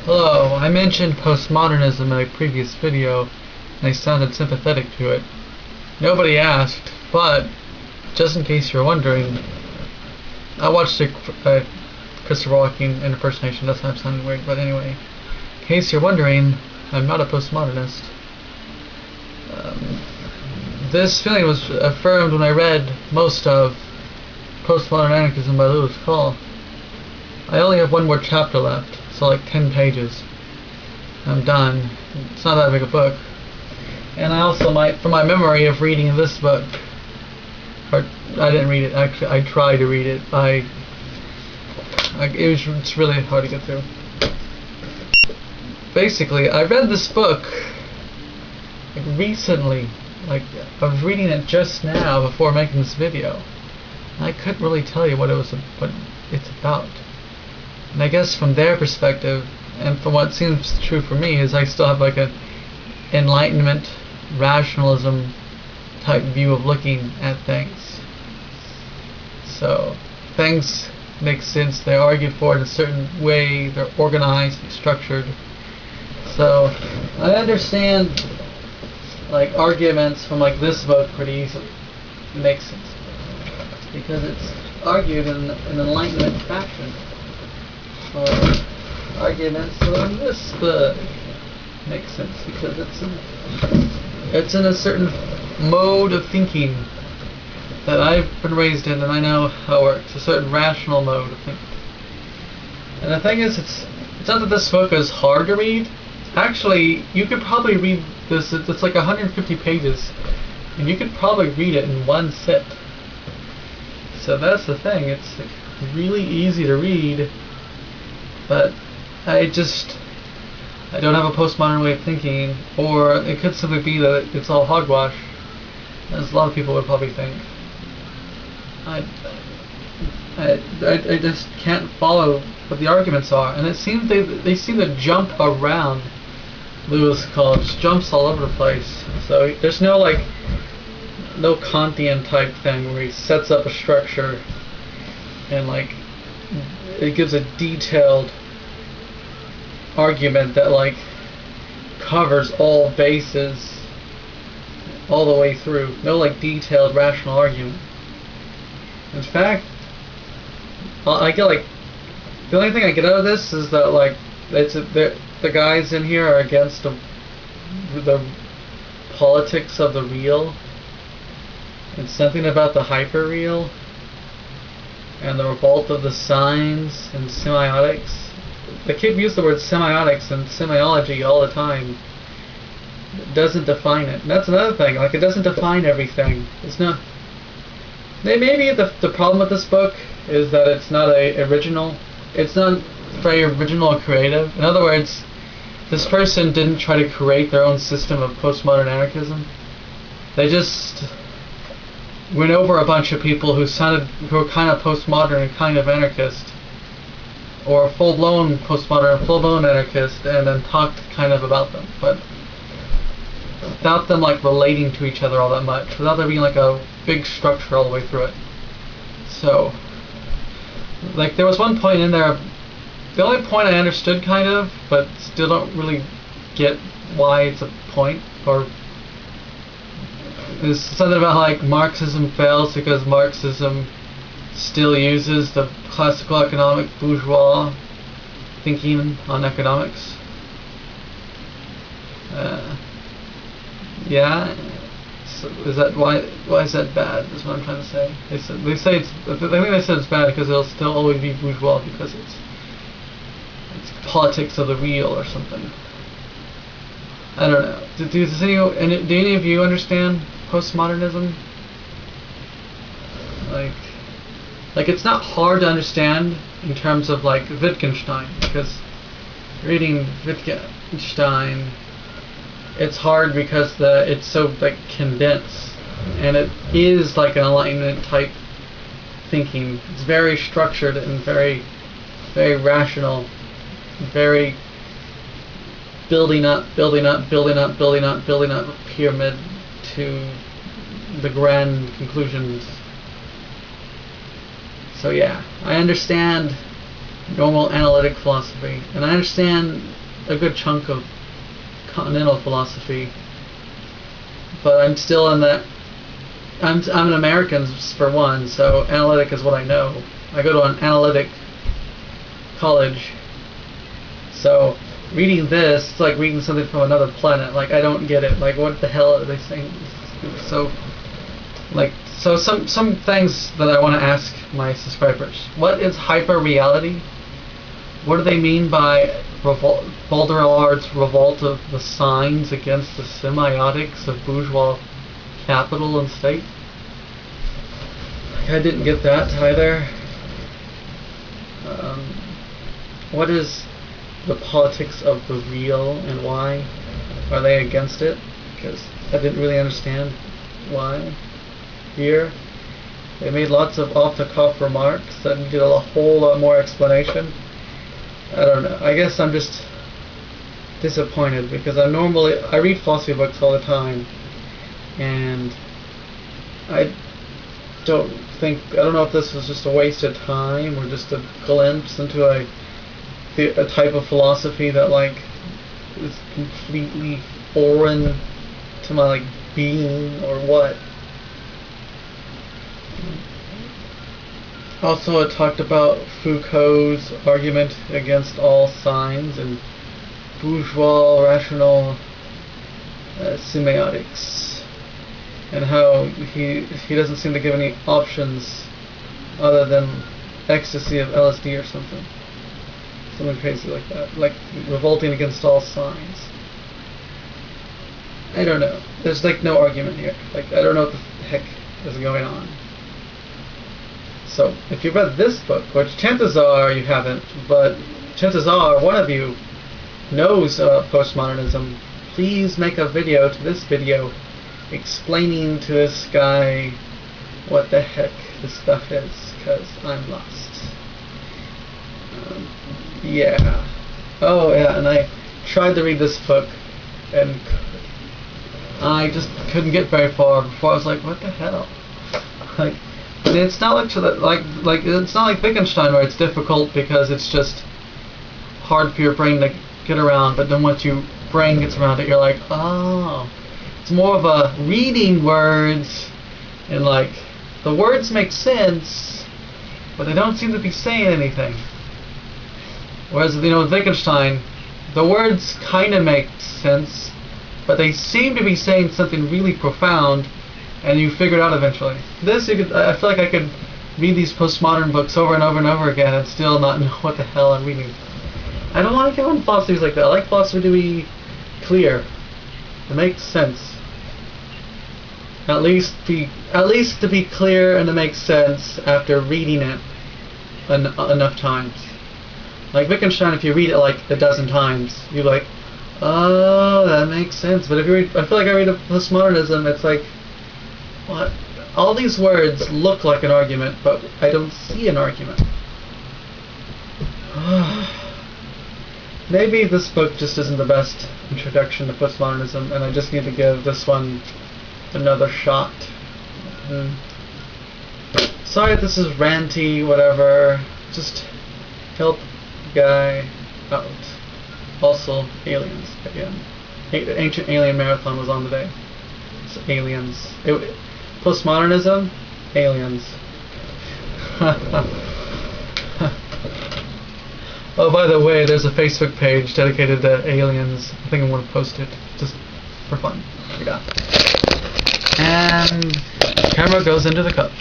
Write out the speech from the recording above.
Hello, I mentioned postmodernism in a previous video, and I sounded sympathetic to it. Nobody asked, but just in case you're wondering, I watched a Christopher Walken impersonation. That's not sounding weird, but anyway, in case you're wondering, I'm not a postmodernist. This feeling was affirmed when I read most of Postmodern Anarchism by Lewis Call. I only have one more chapter left, so like 10 pages. I'm done. It's not that big a book. And I also might, from my memory of reading this book, or I didn't read it, actually I tried to read it, it's really hard to get through. Basically, I read this book recently, I was reading it just now before making this video. And I couldn't really tell you what it's about. And I guess from their perspective, and from what seems true for me, is I still have like an enlightenment, rationalism type view of looking at things. So things make sense, they're argued for in a certain way, they're organized and structured. So I understand like arguments from like this book pretty easily. It makes sense. Because it's argued in an enlightenment fashion. Arguments on this book makes sense because it's in a certain mode of thinking that I've been raised in and I know how it works. A certain rational mode of thinking. And the thing is, it's not that this book is hard to read. Actually, you could probably read this. It's like 150 pages, and you could probably read it in one sit. So that's the thing. It's like really easy to read. But I don't have a postmodern way of thinking, or it could simply be that it's all hogwash, as a lot of people would probably think. I just can't follow what the arguments are, and it seems they seem to jump around. Lewis Call just jumps all over the place. So there's no Kantian type thing where he sets up a structure and it gives a detailed argument that covers all bases all the way through. No detailed rational argument. In fact, I get the only thing I get out of this is that the guys in here are against the politics of the real. It's something about the hyperreal and the revolt of the signs and semiotics. The kid used the word semiotics and semiology all the time. It doesn't define it. And that's another thing. It doesn't define everything. It's not. Maybe the problem with this book is that it's not original. It's not very original or creative. In other words, this person didn't try to create their own system of postmodern anarchism. They just went over a bunch of people who were kind of postmodern and kind of anarchist, or full-blown postmodern, full-blown anarchist, and then talked kind of about them, but without them relating to each other all that much, without there being a big structure all the way through it. So, there was one point in there. The only point I understood kind of, but still don't really get why it's a point, or is something about Marxism fails because Marxism still uses the classical economic bourgeois thinking on economics. Yeah. So is that why is that bad? Is what I'm trying to say. I think they said it's bad because it'll still always be bourgeois because it's politics of the real or something. I don't know. Do any of you understand postmodernism? It's not hard to understand in terms of Wittgenstein, because reading Wittgenstein, it's hard because it's so condensed, and it is an enlightenment type thinking. It's very structured and very, very rational, very building up a pyramid to the grand conclusions. So yeah, I understand normal analytic philosophy, and I understand a good chunk of continental philosophy, but I'm still in that. I'm an American for one, so analytic is what I know. I go to an analytic college, so reading this, it's like reading something from another planet. Like, I don't get it. Like, what the hell are they saying? So, like, so some things that I want to ask my subscribers. What is hyper reality? What do they mean by Baudrillard's revolt of the signs against the semiotics of bourgeois capital and state? I didn't get that either. What is the politics of the real, and why are they against it? Because I didn't really understand why. Here, they made lots of off-the-cuff remarks that needed a whole lot more explanation. I don't know. I guess I'm just disappointed because I read philosophy books all the time, and I don't know if this was just a waste of time or just a glimpse into a type of philosophy that like is completely foreign to my like being or what. Also, it talked about Foucault's argument against all signs and bourgeois rational semiotics, and how he doesn't seem to give any options other than ecstasy of LSD or something crazy like that, like revolting against all signs. I don't know. There's like no argument here. Like, I don't know what the heck is going on. So, if you read this book, which chances are you haven't, but chances are one of you knows about postmodernism, please make a video to this video explaining to this guy what the heck this stuff is, because I'm lost. Yeah. Oh, yeah, and I tried to read this book, and I just couldn't get very far before I was like, what the hell? Like, and it's not like it's not like Wittgenstein where it's difficult because it's just hard for your brain to get around, but then once your brain gets around it, you're like, oh. It's more of a reading words, and like, the words make sense, but they don't seem to be saying anything. Whereas, with Wittgenstein, the words kind of make sense, but they seem to be saying something really profound, and you figure it out eventually. I feel like I could read these postmodern books over and over and over again and still not know what the hell I'm reading. I don't want to get on philosophies like that. I like philosophy to be clear. It makes sense. At least to be clear and to make sense after reading it enough times. Like Wittgenstein, if you read it like a dozen times, you're like, oh, that makes sense. But if you read, I feel like I read a postmodernism, it's like, what? All these words look like an argument, but I don't see an argument. Maybe this book just isn't the best introduction to postmodernism, and I just need to give this one another shot. Sorry if this is ranty, whatever. Just help the guy out. Also, aliens again. Ancient Alien Marathon was on today. It's aliens. Postmodernism, aliens. Oh, by the way, there's a Facebook page dedicated to aliens. I think I'm going to post it just for fun. Yeah. And camera goes into the cup.